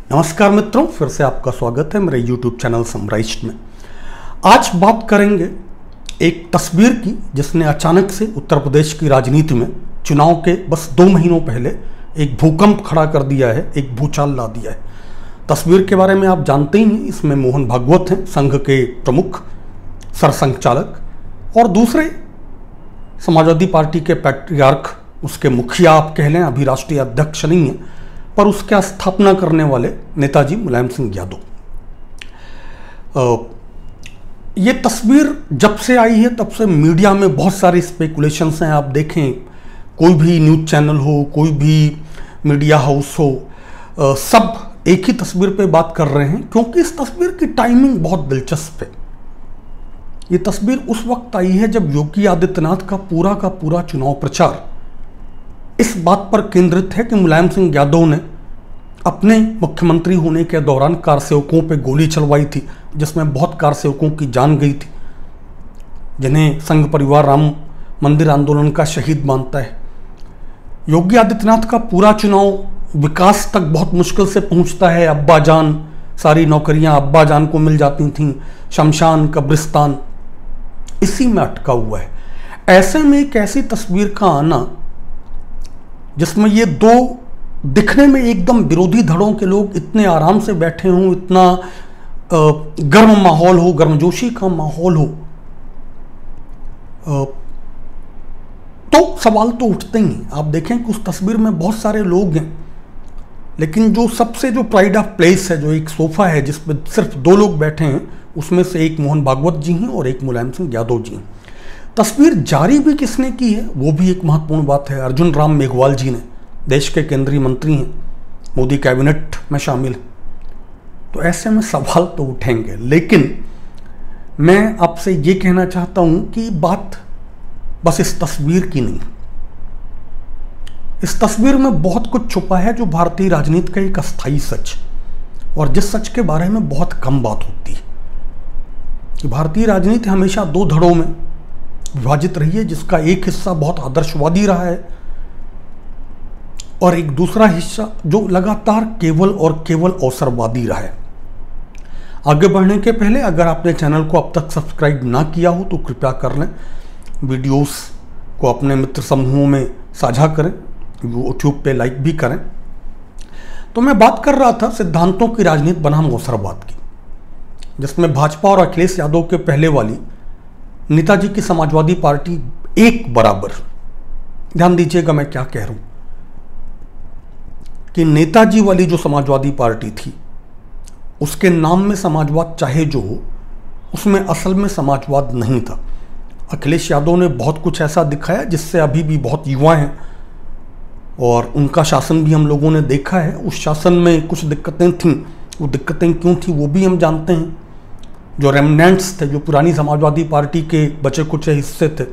नमस्कार मित्रों, फिर से आपका स्वागत है मेरे YouTube चैनल समराइज्ड में। आज बात करेंगे एक तस्वीर की जिसने अचानक से उत्तर प्रदेश की राजनीति में चुनाव के बस 2 महीनों पहले एक भूकंप खड़ा कर दिया है, एक भूचाल ला दिया है। तस्वीर के बारे में आप जानते ही हैं, इसमें मोहन भागवत हैं, संघ के प्रमुख सरसंघचालक, और दूसरे समाजवादी पार्टी के पैट्रियार्क, उसके मुखिया आप कह लें, अभी राष्ट्रीय अध्यक्ष नहीं है पर उसका स्थापना करने वाले नेताजी मुलायम सिंह यादव। ये तस्वीर जब से आई है तब से मीडिया में बहुत सारे स्पेकुलेशंस हैं। आप देखें, कोई भी न्यूज़ चैनल हो, कोई भी मीडिया हाउस हो, सब एक ही तस्वीर पे बात कर रहे हैं क्योंकि इस तस्वीर की टाइमिंग बहुत दिलचस्प है। ये तस्वीर उस वक्त आई है जब योगी आदित्यनाथ का पूरा चुनाव प्रचार इस बात पर केंद्रित है कि मुलायम सिंह यादव ने अपने मुख्यमंत्री होने के दौरान कार सेवकों पर गोली चलवाई थी, जिसमें बहुत कार सेवकों की जान गई थी, जिन्हें संघ परिवार राम मंदिर आंदोलन का शहीद मानता है। योगी आदित्यनाथ का पूरा चुनाव विकास तक बहुत मुश्किल से पहुंचता है। अब्बा जान, सारी नौकरियां अब्बा जान को मिल जाती थीं, शमशान, कब्रिस्तान, इसी में अटका हुआ है। ऐसे में एक ऐसी तस्वीर का आना जिसमें ये दो दिखने में एकदम विरोधी धड़ों के लोग इतने आराम से बैठे हों, इतना गर्म माहौल हो, गर्मजोशी का माहौल हो, तो सवाल तो उठते ही। आप देखें कि उस तस्वीर में बहुत सारे लोग हैं, लेकिन जो सबसे जो प्राइड ऑफ प्लेस है, जो एक सोफा है जिस पर सिर्फ 2 लोग बैठे हैं, उसमें से एक मोहन भागवत जी हैं और एक मुलायम सिंह यादव जी हैं। तस्वीर जारी भी किसने की है वो भी एक महत्वपूर्ण बात है। अर्जुन राम मेघवाल जी ने, देश के केंद्रीय मंत्री हैं, मोदी कैबिनेट में शामिल। तो ऐसे में सवाल तो उठेंगे, लेकिन मैं आपसे ये कहना चाहता हूं कि बात बस इस तस्वीर की नहीं। इस तस्वीर में बहुत कुछ छुपा है जो भारतीय राजनीति का एक अस्थायी सच, और जिस सच के बारे में बहुत कम बात होती है कि भारतीय राजनीति हमेशा 2 धड़ों में विभाजित रही है, जिसका एक हिस्सा बहुत आदर्शवादी रहा है और एक दूसरा हिस्सा जो लगातार केवल और केवल अवसरवादी रहा है। आगे बढ़ने के पहले अगर आपने चैनल को अब तक सब्सक्राइब ना किया हो तो कृपया कर लें, वीडियोस को अपने मित्र समूहों में साझा करें, यूट्यूब पे लाइक भी करें। तो मैं बात कर रहा था सिद्धांतों की राजनीति बनाम अवसरवाद की, जिसमें भाजपा और अखिलेश यादव के पहले वाली नेताजी की समाजवादी पार्टी एक बराबर, ध्यान दीजिएगा मैं क्या कह रहा हूं, कि नेताजी वाली जो समाजवादी पार्टी थी उसके नाम में समाजवाद चाहे जो हो, उसमें असल में समाजवाद नहीं था। अखिलेश यादव ने बहुत कुछ ऐसा दिखाया जिससे अभी भी बहुत युवा हैं, और उनका शासन भी हम लोगों ने देखा है। उस शासन में कुछ दिक्कतें थीं, वो दिक्कतें क्यों थी वो भी हम जानते हैं। जो रेमनेंट्स थे, जो पुरानी समाजवादी पार्टी के बचे कुछ हिस्से थे,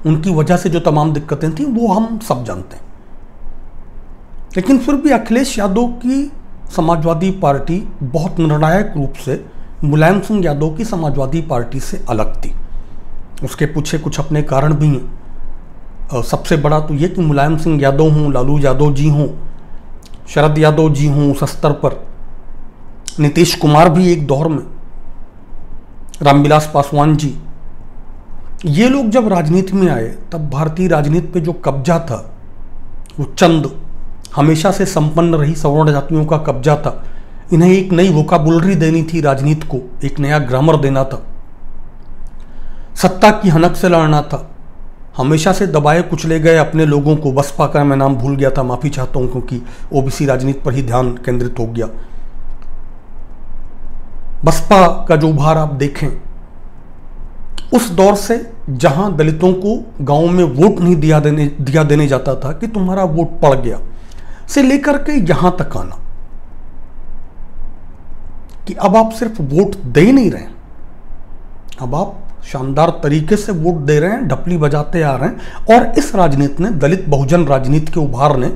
उनकी वजह से जो तमाम दिक्कतें थीं वो हम सब जानते हैं। लेकिन फिर भी अखिलेश यादव की समाजवादी पार्टी बहुत निर्णायक रूप से मुलायम सिंह यादव की समाजवादी पार्टी से अलग थी। उसके पीछे कुछ अपने कारण भी हैं। सबसे बड़ा तो ये कि मुलायम सिंह यादव हों, लालू यादव जी हों, शरद यादव जी हों, उस स्तर पर नीतीश कुमार भी एक दौर में, रामविलास पासवान जी, ये लोग जब राजनीति में आए तब भारतीय राजनीति पे जो कब्जा था वो चंद हमेशा से संपन्न रही सवर्ण जातियों का कब्जा था। इन्हें एक नई वोकाबुलरी देनी थी राजनीति को, एक नया ग्रामर देना था, सत्ता की हनक से लड़ना था। हमेशा से दबाए कुचले गए अपने लोगों को, बसपा का मैं नाम भूल गया था, माफी चाहता हूं क्योंकि ओबीसी राजनीति पर ही ध्यान केंद्रित हो गया। बसपा का जो उभार आप देखें, उस दौर से जहां दलितों को गांव में वोट नहीं दिया देने जाता था कि तुम्हारा वोट पड़ गया, से लेकर के यहां तक आना कि अब आप सिर्फ वोट दे ही नहीं रहे हैं, अब आप शानदार तरीके से वोट दे रहे हैं, ढपली बजाते आ रहे हैं। और इस राजनीति ने, दलित बहुजन राजनीति के उभार ने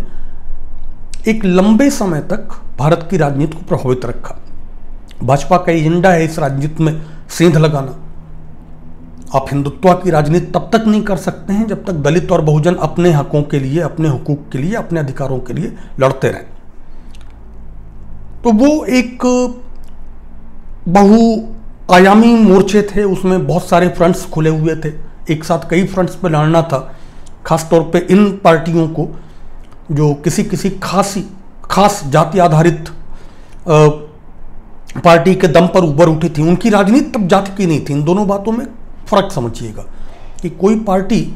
एक लंबे समय तक भारत की राजनीति को प्रभावित रखा। भाजपा का एजेंडा है इस राजनीति में सेंध लगाना। आप हिंदुत्व की राजनीति तब तक नहीं कर सकते हैं जब तक दलित और बहुजन अपने हकों के लिए, अपने हुकूक के लिए, अपने अधिकारों के लिए लड़ते रहें। तो वो एक बहुआयामी मोर्चे थे, उसमें बहुत सारे फ्रंट्स खुले हुए थे, एक साथ कई फ्रंट्स पे लड़ना था। खास तौर पे इन पार्टियों को जो किसी किसी खास जाति आधारित पार्टी के दम पर उभर उठी थी, उनकी राजनीति तब जाति की नहीं थी। इन दोनों बातों में फर्क समझिएगा कि कोई पार्टी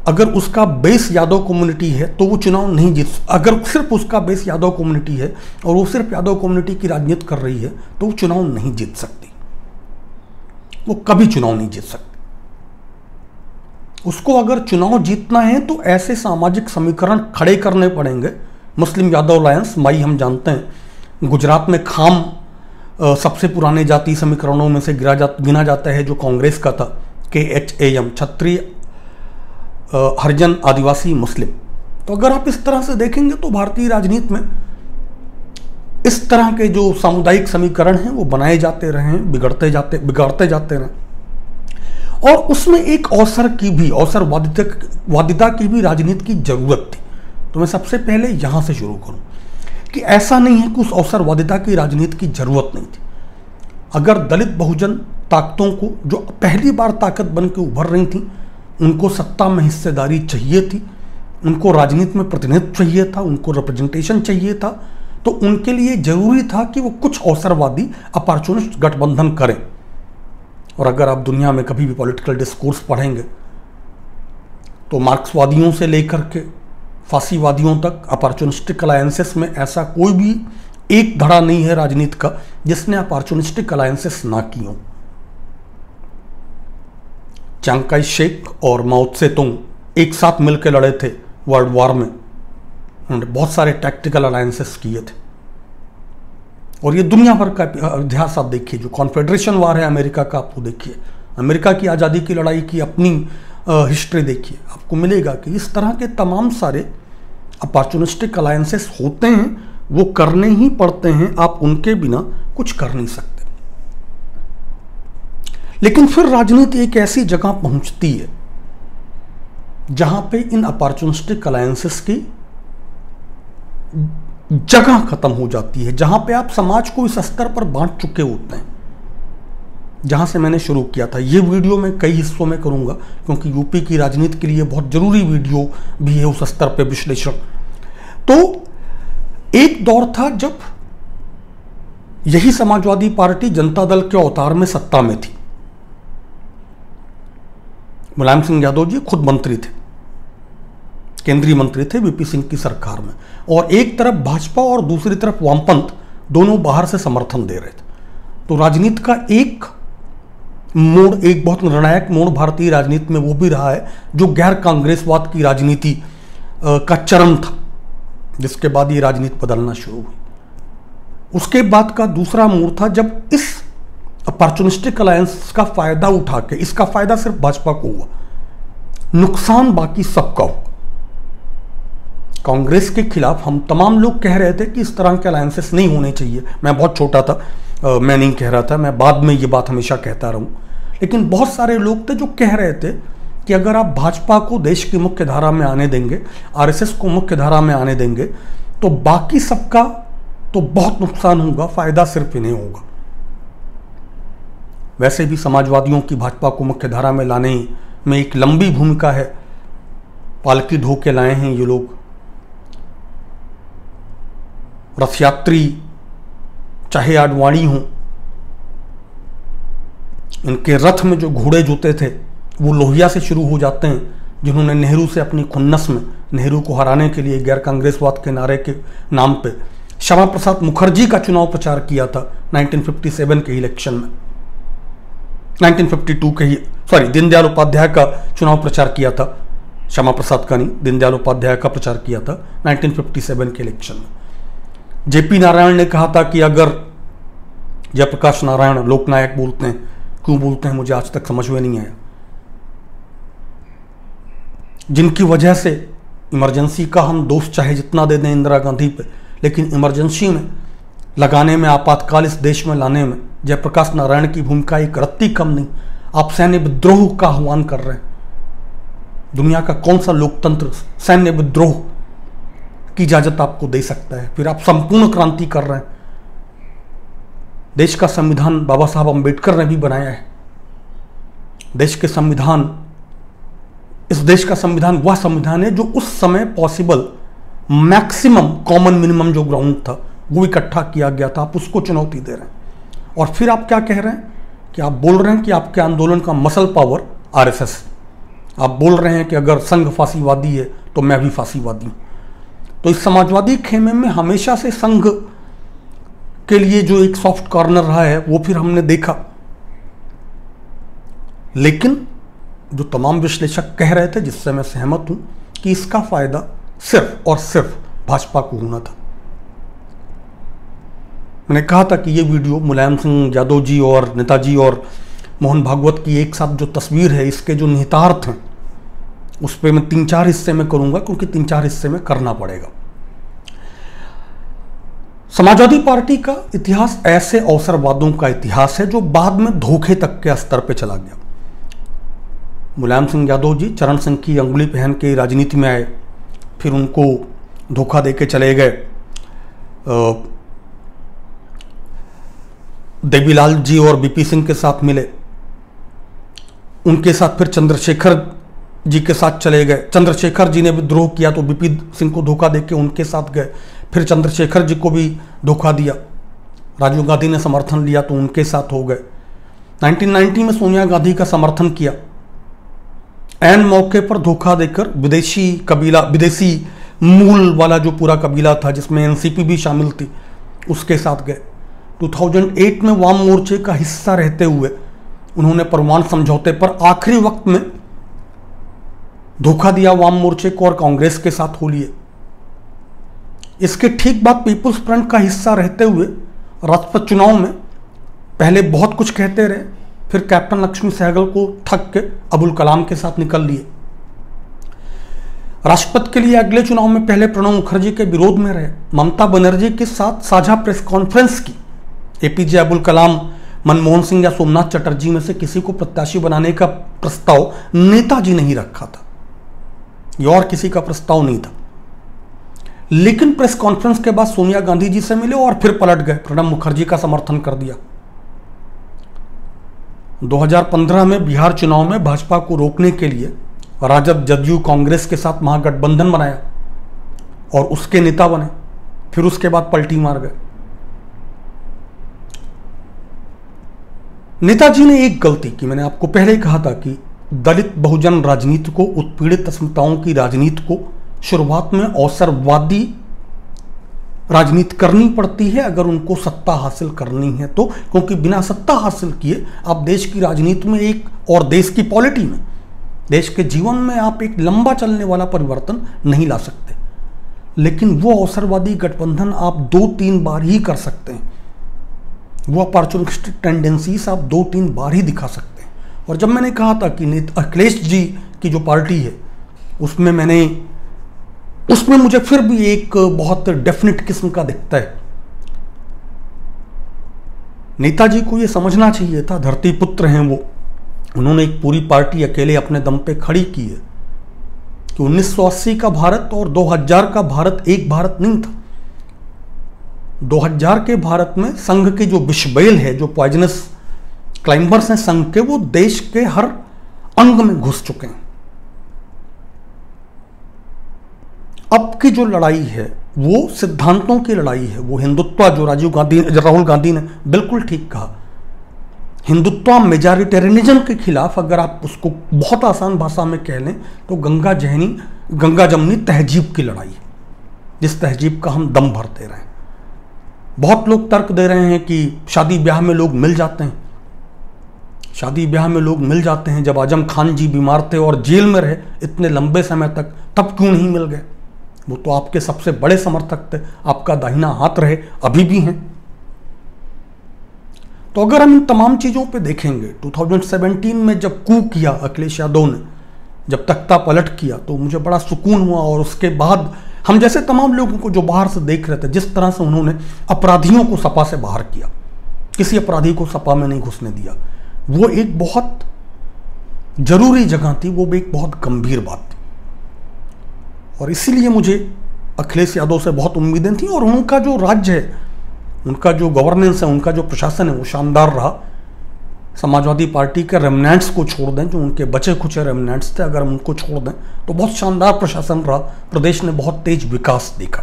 अगर उसका बेस यादव कम्युनिटी है तो वो चुनाव नहीं जीत, अगर सिर्फ उसका बेस यादव कम्युनिटी है और वो सिर्फ यादव कम्युनिटी की राजनीति कर रही है तो वो चुनाव नहीं जीत सकती, वो कभी चुनाव नहीं जीत सकती। उसको अगर चुनाव जीतना है तो ऐसे सामाजिक समीकरण खड़े करने पड़ेंगे। मुस्लिम यादव अलायंस माई हम जानते हैं, गुजरात में खाम सबसे पुराने जाति समीकरणों में से गिना जाता है जो कांग्रेस का था, KHAM, क्षत्रिय हरिजन आदिवासी मुस्लिम। तो अगर आप इस तरह से देखेंगे तो भारतीय राजनीति में इस तरह के जो सामुदायिक समीकरण हैं वो बनाए जाते रहे, बिगड़ते जाते रहे, और उसमें एक अवसरवादिता की भी राजनीति की जरूरत थी। तो मैं सबसे पहले यहां से शुरू करूं कि ऐसा नहीं है कि उस अवसरवादिता की राजनीति की जरूरत नहीं थी। अगर दलित बहुजन ताकतों को जो पहली बार ताकत बन के उभर रही थी, उनको सत्ता में हिस्सेदारी चाहिए थी, उनको राजनीति में प्रतिनिधित्व चाहिए था, उनको रिप्रेजेंटेशन चाहिए था, तो उनके लिए जरूरी था कि वो कुछ अवसरवादी अपॉर्चुनिस्ट गठबंधन करें। और अगर आप दुनिया में कभी भी पॉलिटिकल डिस्कोर्स पढ़ेंगे तो मार्क्सवादियों से लेकर के फासीवादियों तक अपॉर्चुनिस्टिक अलायंसेस में ऐसा कोई भी एक धड़ा नहीं है राजनीति का जिसने अपॉर्चुनिस्टिक अलायंसेस ना की हो। चांग काई शेक और माओ त्से-तुंग एक साथ मिलकर लड़े थे वर्ल्ड वॉर में, उन्होंने बहुत सारे टैक्टिकल अलायंसेस किए थे। और ये दुनिया भर का इतिहास आप देखिए, जो कॉन्फेडरेशन वार है अमेरिका का, आपको देखिए, अमेरिका की आज़ादी की लड़ाई की अपनी हिस्ट्री देखिए, आपको मिलेगा कि इस तरह के तमाम सारे अपॉर्चुनिस्टिक अलायंसेस होते हैं, वो करने ही पड़ते हैं, आप उनके बिना कुछ कर नहीं सकते। लेकिन फिर राजनीति एक ऐसी जगह पहुंचती है जहां पे इन अपॉर्चुनिस्टिक अलायंसेस की जगह खत्म हो जाती है, जहां पे आप समाज को इस स्तर पर बांट चुके होते हैं जहां से मैंने शुरू किया था। ये वीडियो मैं कई हिस्सों में करूंगा क्योंकि यूपी की राजनीति के लिए बहुत जरूरी वीडियो भी है उस स्तर पे विश्लेषण। तो एक दौर था जब यही समाजवादी पार्टी जनता दल के अवतार में सत्ता में थी। मुलायम सिंह यादव जी खुद मंत्री थे, केंद्रीय मंत्री थे वीपी सिंह की सरकार में, और एक तरफ भाजपा और दूसरी तरफ वामपंथ दोनों बाहर से समर्थन दे रहे थे। तो राजनीति का एक मोड़, एक बहुत निर्णायक मोड़ भारतीय राजनीति में वो भी रहा है जो गैर कांग्रेसवाद की राजनीति का चरम था, जिसके बाद ये राजनीति बदलना शुरू हुई। उसके बाद का दूसरा मोड़ था जब इस अपॉर्चुनिस्टिक अलायंस का फायदा उठा के, इसका फायदा सिर्फ भाजपा को हुआ, नुकसान बाकी सबका हुआ। कांग्रेस के खिलाफ हम तमाम लोग कह रहे थे कि इस तरह के अलायंसेस नहीं होने चाहिए। मैं बहुत छोटा था, मैं नहीं कह रहा था, मैं बाद में ये बात हमेशा कहता रहूं, लेकिन बहुत सारे लोग थे जो कह रहे थे कि अगर आप भाजपा को देश की मुख्य धारा में आने देंगे, आरएसएस को मुख्य धारा में आने देंगे, तो बाकी सबका तो बहुत नुकसान होगा, फायदा सिर्फ इन्हें होगा। वैसे भी समाजवादियों की भाजपा को मुख्य धारा में लाने में एक लंबी भूमिका है, पालकी ढो के लाए हैं ये लोग। रथ यात्री चाहे आडवाणी हो, इनके रथ में जो घोड़े जुते थे वो लोहिया से शुरू हो जाते हैं, जिन्होंने नेहरू से अपनी खुन्नस में, नेहरू को हराने के लिए गैर कांग्रेसवाद के नारे के नाम पे श्यामा प्रसाद मुखर्जी का चुनाव प्रचार किया था 1957 के इलेक्शन में, 1952 के ही, सॉरी, दीनदयाल उपाध्याय का चुनाव प्रचार किया था, श्यामा प्रसाद का नहीं, दीनदयाल उपाध्याय का प्रचार किया था 1957 के इलेक्शन में। जेपी नारायण ने कहा था कि अगर जयप्रकाश नारायण लोकनायक बोलते हैं, क्यों बोलते हैं मुझे आज तक समझ में नहीं आया, जिनकी वजह से इमरजेंसी का हम दोष चाहे जितना दे दें इंदिरा गांधी पे, लेकिन इमरजेंसी में लगाने में, आपातकाल इस देश में लाने में जयप्रकाश नारायण की भूमिका एक रत्ती कम नहीं। आप सैन्य विद्रोह का आह्वान कर रहे हैं। दुनिया का कौन सा लोकतंत्र सैन्य विद्रोह की इजाजत आपको दे सकता है, फिर आप संपूर्ण क्रांति कर रहे हैं। देश का संविधान बाबा साहब अंबेडकर ने भी बनाया है। देश के संविधान, इस देश का संविधान वह संविधान है जो उस समय पॉसिबल मैक्सिमम कॉमन मिनिमम जो ग्राउंड था वो इकट्ठा किया गया था। आप उसको चुनौती दे रहे हैं और फिर आप क्या कह रहे हैं कि आप बोल रहे हैं कि आपके आंदोलन का मसल पावर आरएसएस। आप बोल रहे हैं कि अगर संघ फांसीवादी है तो मैं भी फांसीवादी हूं। तो इस समाजवादी खेमे में हमेशा से संघ के लिए जो एक सॉफ्ट कॉर्नर रहा है वो फिर हमने देखा। लेकिन जो तमाम विश्लेषक कह रहे थे, जिससे मैं सहमत हूं, कि इसका फायदा सिर्फ और सिर्फ भाजपा को होना था। मैंने कहा था कि ये वीडियो मुलायम सिंह यादव जी और नेताजी और मोहन भागवत की एक साथ जो तस्वीर है, इसके जो निहितार्थ हैं उस पर मैं 3-4 हिस्से में करूंगा, क्योंकि 3-4 हिस्से में करना पड़ेगा। समाजवादी पार्टी का इतिहास ऐसे अवसरवादों का इतिहास है जो बाद में धोखे तक के स्तर पे चला गया। मुलायम सिंह यादव जी चरण सिंह की अंगुली पहन के राजनीति में आए, फिर उनको धोखा देके चले गए। देवीलाल जी और बीपी सिंह के साथ मिले, उनके साथ फिर चंद्रशेखर जी के साथ चले गए। चंद्रशेखर जी ने विद्रोह किया तो बीपी सिंह को धोखा देके उनके साथ गए, फिर चंद्रशेखर जी को भी धोखा दिया। राजीव गांधी ने समर्थन लिया तो उनके साथ हो गए। 1990 में सोनिया गांधी का समर्थन किया, ऐन मौके पर धोखा देकर विदेशी मूल वाला जो पूरा कबीला था जिसमें एनसीपी भी शामिल थी, उसके साथ गए। 2008 में वाम मोर्चे का हिस्सा रहते हुए उन्होंने परवान समझौते पर आखिरी वक्त में धोखा दिया वाम मोर्चे को और कांग्रेस के साथ हो लिए। इसके ठीक बाद पीपुल्स फ्रंट का हिस्सा रहते हुए राष्ट्रपति चुनाव में पहले बहुत कुछ कहते रहे, फिर कैप्टन लक्ष्मी सहगल को ठग के अबुल कलाम के साथ निकल लिए। राष्ट्रपति के लिए अगले चुनाव में पहले प्रणब मुखर्जी के विरोध में रहे, ममता बनर्जी के साथ साझा प्रेस कॉन्फ्रेंस की। एपीजे अबुल कलाम, मनमोहन सिंह या सोमनाथ चटर्जी में से किसी को प्रत्याशी बनाने का प्रस्ताव नेताजी ने ही रखा था, ये और किसी का प्रस्ताव नहीं था। लेकिन प्रेस कॉन्फ्रेंस के बाद सोनिया गांधी जी से मिले और फिर पलट गए, प्रणब मुखर्जी का समर्थन कर दिया। 2015 में बिहार चुनाव में भाजपा को रोकने के लिए राजद, जदयू, कांग्रेस के साथ महागठबंधन बनाया और उसके नेता बने, फिर उसके बाद पलटी मार गए। नेताजी ने एक गलती की, मैंने आपको पहले ही कहा था कि दलित बहुजन राजनीति को, उत्पीड़ित अस्मिताओं की राजनीति को शुरुआत में अवसरवादी राजनीति करनी पड़ती है अगर उनको सत्ता हासिल करनी है तो, क्योंकि बिना सत्ता हासिल किए आप देश की राजनीति में एक और देश की पॉलिटी में, देश के जीवन में आप एक लंबा चलने वाला परिवर्तन नहीं ला सकते। लेकिन वो अवसरवादी गठबंधन आप 2-3 बार ही कर सकते हैं, वो अपॉर्चुनिस्टिक टेंडेंसीज आप 2-3 बार ही दिखा सकते हैं। और जब मैंने कहा था कि अखिलेश जी की जो पार्टी है उसमें मुझे फिर भी एक बहुत डेफिनेट किस्म का दिखता है। नेताजी को ये समझना चाहिए था, धरती पुत्र हैं वो, उन्होंने एक पूरी पार्टी अकेले अपने दम पे खड़ी की है कि 1980 का भारत और 2000 का भारत एक भारत नहीं था। 2000 के भारत में संघ के जो विषबैल है, जो पॉइजनस क्लाइंबर्स हैं संघ के, वो देश के हर अंग में घुस चुके हैं। अब की जो लड़ाई है वो सिद्धांतों की लड़ाई है, वो हिंदुत्व, जो राहुल गांधी ने बिल्कुल ठीक कहा, हिंदुत्व मेजॉरिटेरियनिज्म के खिलाफ अगर आप उसको बहुत आसान भाषा में कह लें तो गंगा जमनी तहजीब की लड़ाई है, जिस तहजीब का हम दम भर दे रहे हैं। बहुत लोग तर्क दे रहे हैं कि शादी ब्याह में लोग मिल जाते हैं, शादी ब्याह में लोग मिल जाते हैं, जब आजम खान जी बीमार थे और जेल में रहे इतने लंबे समय तक, तब क्यों नहीं मिल गए? वो तो आपके सबसे बड़े समर्थक थे, आपका दाहिना हाथ रहे, अभी भी हैं। तो अगर हम इन तमाम चीज़ों पे देखेंगे, 2017 में जब कू किया अखिलेश यादव ने, जब तख्ता पलट किया, तो मुझे बड़ा सुकून हुआ। और उसके बाद हम जैसे तमाम लोगों को जो बाहर से देख रहे थे, जिस तरह से उन्होंने अपराधियों को सपा से बाहर किया, किसी अपराधी को सपा में नहीं घुसने दिया, वो एक बहुत जरूरी जगह थी, वो भी एक बहुत गंभीर बात थी। और इसीलिए मुझे अखिलेश यादव से बहुत उम्मीदें थी और उनका जो राज्य है, उनका जो गवर्नेंस है, उनका जो प्रशासन है वो शानदार रहा। समाजवादी पार्टी के रेमनेंट्स को छोड़ दें, जो उनके बचे खुचे रेमनेंट्स थे, अगर हम उनको छोड़ दें तो बहुत शानदार प्रशासन रहा। प्रदेश ने बहुत तेज विकास देखा।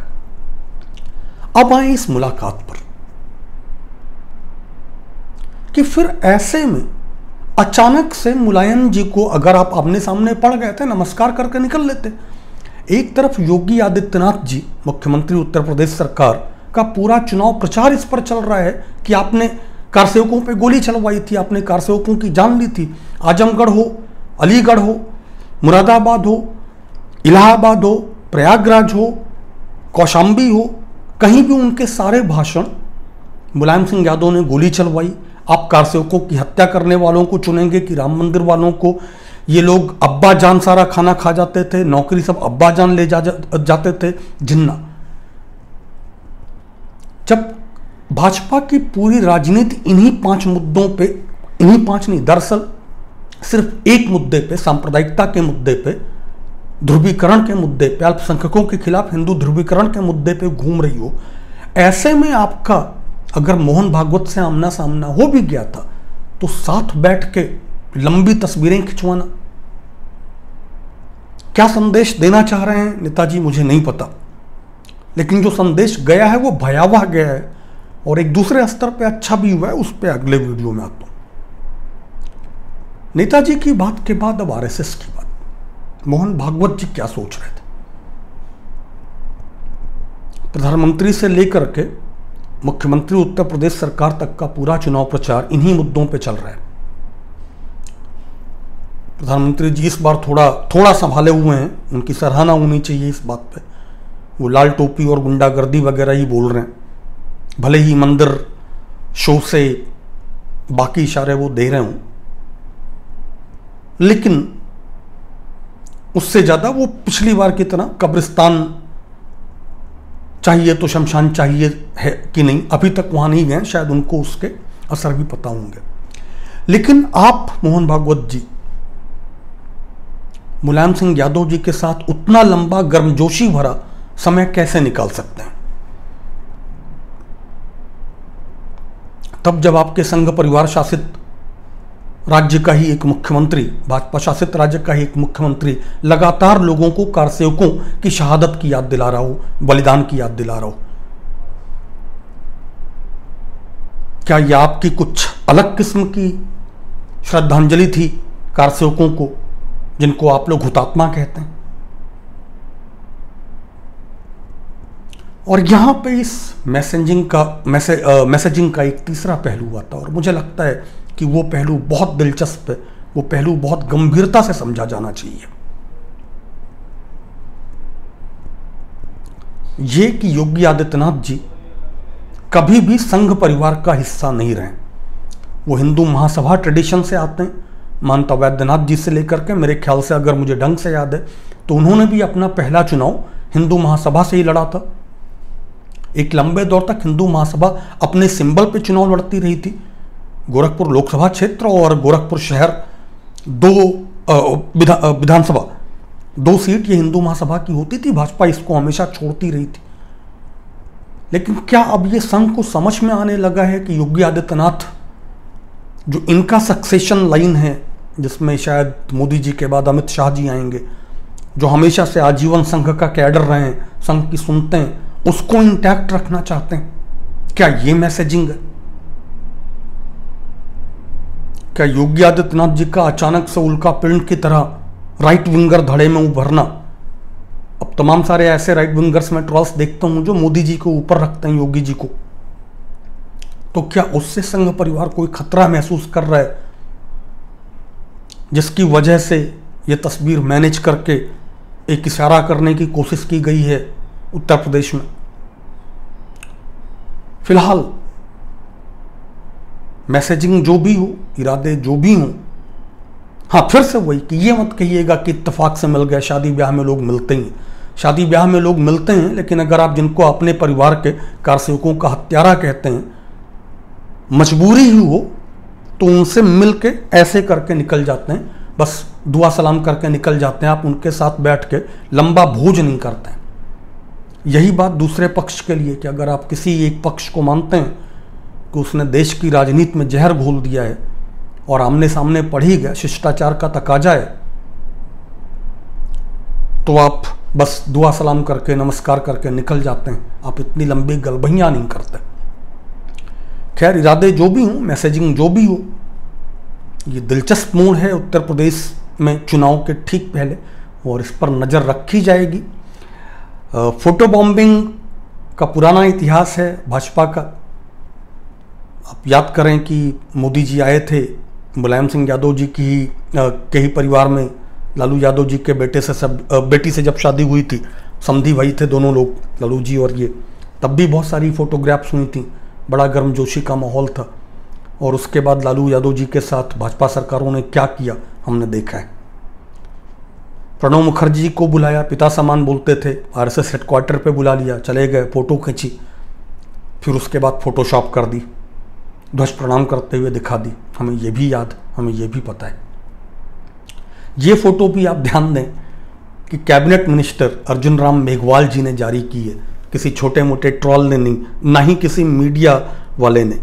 अब आए इस मुलाकात पर कि फिर ऐसे में अचानक से मुलायम जी को अगर आप आमने सामने पड़ गए थे, नमस्कार करके निकल लेते। एक तरफ योगी आदित्यनाथ जी, मुख्यमंत्री उत्तर प्रदेश सरकार का पूरा चुनाव प्रचार इस पर चल रहा है कि आपने कारसेवकों पे गोली चलवाई थी, आपने कारसेवकों की जान ली थी। आजमगढ़ हो, अलीगढ़ हो, मुरादाबाद हो, इलाहाबाद हो, प्रयागराज हो, कौशाम्बी हो, कहीं भी उनके सारे भाषण मुलायम सिंह यादव ने गोली चलवाई। आप कारसेवकों की हत्या करने वालों को चुनेंगे कि राम मंदिर वालों को? ये लोग अब्बा जान सारा खाना खा जाते थे, नौकरी सब अब्बा जान ले जाते थे, जिन्ना। जब भाजपा की पूरी राजनीति इन्हीं 5 मुद्दों पे, इन्हीं 5 नहीं, दरअसल सिर्फ एक मुद्दे पे, सांप्रदायिकता के मुद्दे पे, ध्रुवीकरण के मुद्दे पे, अल्पसंख्यकों के खिलाफ हिंदू ध्रुवीकरण के मुद्दे पे घूम रही हो, ऐसे में आपका अगर मोहन भागवत से आमना सामना हो भी गया था तो साथ बैठ के लंबी तस्वीरें खिंचवाना, क्या संदेश देना चाह रहे हैं नेताजी मुझे नहीं पता, लेकिन जो संदेश गया है वो भयावह गया है और एक दूसरे स्तर पे अच्छा भी हुआ है। उस पर अगले वीडियो में आता हूं। नेताजी की बात के बाद अब आरएसएस की बात। मोहन भागवत जी क्या सोच रहे थे? प्रधानमंत्री से लेकर के मुख्यमंत्री उत्तर प्रदेश सरकार तक का पूरा चुनाव प्रचार इन्हीं मुद्दों पे चल रहा है। प्रधानमंत्री जी इस बार थोड़ा संभाले हुए हैं, उनकी सराहना होनी चाहिए इस बात पे। वो लाल टोपी और गुंडागर्दी वगैरह ही बोल रहे हैं, भले ही मंदिर शो से बाकी इशारे वो दे रहे हों, लेकिन उससे ज्यादा वो पिछली बार की तरह कब्रिस्तान चाहिए तो शमशान चाहिए है कि नहीं, अभी तक वहां नहीं गए, शायद उनको उसके असर भी पता होंगे। लेकिन आप मोहन भागवत जी मुलायम सिंह यादव जी के साथ उतना लंबा गर्मजोशी भरा समय कैसे निकाल सकते हैं? तब जब आपके संघ परिवार शासित राज्य का ही एक मुख्यमंत्री, भाजपा शासित राज्य का ही एक मुख्यमंत्री लगातार लोगों को कारसेवकों की शहादत की याद दिला रहा हो, बलिदान की याद दिला रहा हो। क्या यह आपकी कुछ अलग किस्म की श्रद्धांजलि थी कारसेवकों को, जिनको आप लोग हुतात्मा कहते हैं? और यहां पे इस मैसेजिंग का एक तीसरा पहलू आता है और मुझे लगता है कि वो पहलू बहुत दिलचस्प है, वो पहलू बहुत गंभीरता से समझा जाना चाहिए। ये कि योगी आदित्यनाथ जी कभी भी संघ परिवार का हिस्सा नहीं रहे। वो हिंदू महासभा ट्रेडिशन से आते हैं, मानता वैद्यनाथ जी से लेकर के, मेरे ख्याल से अगर मुझे ढंग से याद है तो उन्होंने भी अपना पहला चुनाव हिंदू महासभा से ही लड़ा था। एक लंबे दौर तक हिंदू महासभा अपने सिंबल पे चुनाव लड़ती रही थी। गोरखपुर लोकसभा क्षेत्र और गोरखपुर शहर, 2 विधानसभा, 2 सीट ये हिंदू महासभा की होती थी। भाजपा इसको हमेशा छोड़ती रही थी। लेकिन क्या अब ये संघ को समझ में आने लगा है कि योगी आदित्यनाथ, जो इनका सक्सेशन लाइन है, जिसमें शायद मोदी जी के बाद अमित शाह जी आएंगे, जो हमेशा से आजीवन संघ का कैडर रहे हैं, संघ की सुनते हैं, उसको इंटैक्ट रखना चाहते हैं? क्या ये मैसेजिंग है? क्या योगी आदित्यनाथ जी का अचानक से उल्का पिंड की तरह राइट विंगर धड़े में उभरना? अब तमाम सारे ऐसे राइट विंगर्स में ट्रोल्स देखता हूं जो मोदी जी को ऊपर रखते हैं, योगी जी को। तो क्या उससे संघ परिवार कोई खतरा महसूस कर रहा है, जिसकी वजह से यह तस्वीर मैनेज करके एक इशारा करने की कोशिश की गई है उत्तर प्रदेश में? फिलहाल मैसेजिंग जो भी हो, इरादे जो भी हो, हाँ, फिर से वही कि ये मत कहिएगा कि इत्तेफाक से मिल गया। शादी ब्याह में लोग मिलते ही, शादी ब्याह में लोग मिलते हैं, लेकिन अगर आप जिनको अपने परिवार के कारसेवकों का हत्यारा कहते हैं, मजबूरी ही हो तो उनसे मिल के ऐसे करके निकल जाते हैं, बस दुआ सलाम करके निकल जाते हैं। आप उनके साथ बैठ के लंबा भोज नहीं करते हैं। यही बात दूसरे पक्ष के लिए कि अगर आप किसी एक पक्ष को मानते हैं कि उसने देश की राजनीति में जहर घोल दिया है और आमने सामने पड़ ही गया, शिष्टाचार का तकाजा है, तो आप बस दुआ सलाम करके नमस्कार करके निकल जाते हैं। आप इतनी लंबी गलबहियां नहीं करते। खैर, इरादे जो भी हों, मैसेजिंग जो भी हो, ये दिलचस्प मोड़ है उत्तर प्रदेश में चुनाव के ठीक पहले, और इस पर नज़र रखी जाएगी। फोटो बॉम्बिंग का पुराना इतिहास है भाजपा का। आप याद करें कि मोदी जी आए थे, मुलायम सिंह यादव जी के ही परिवार में लालू यादव जी के बेटी से जब शादी हुई थी, समधी भाई थे दोनों लोग, लालू जी और ये, तब भी बहुत सारी फोटोग्राफ्स हुई थी, बड़ा गर्मजोशी का माहौल था। और उसके बाद लालू यादव जी के साथ भाजपा सरकारों ने क्या किया हमने देखा है। प्रणब मुखर्जी को बुलाया, पिता समान बोलते थे, आरएसएस हेडक्वार्टर पे बुला लिया, चले गए, फोटो खींची, फिर उसके बाद फोटोशॉप कर दी, ध्वज प्रणाम करते हुए दिखा दी। हमें ये भी याद, हमें ये भी पता है। ये फोटो भी आप ध्यान दें कि कैबिनेट मिनिस्टर अर्जुन राम मेघवाल जी ने जारी की है, किसी छोटे मोटे ट्रॉल ने नहीं, ना ही किसी मीडिया वाले ने।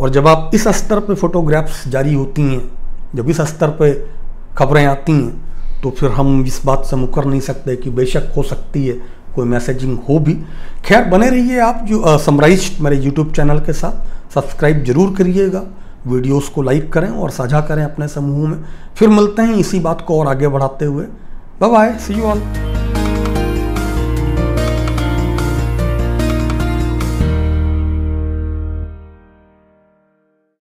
और जब आप इस स्तर पे फोटोग्राफ्स जारी होती हैं, जब इस स्तर पे खबरें आती हैं, तो फिर हम इस बात से मुकर नहीं सकते कि बेशक हो सकती है कोई मैसेजिंग हो भी। खैर, बने रहिए आप जो समराइज मेरे यूट्यूब चैनल के साथ, सब्सक्राइब जरूर करिएगा, वीडियोस को लाइक करें और साझा करें अपने समूह में। फिर मिलते हैं इसी बात को और आगे बढ़ाते हुए। Bye bye, see you all.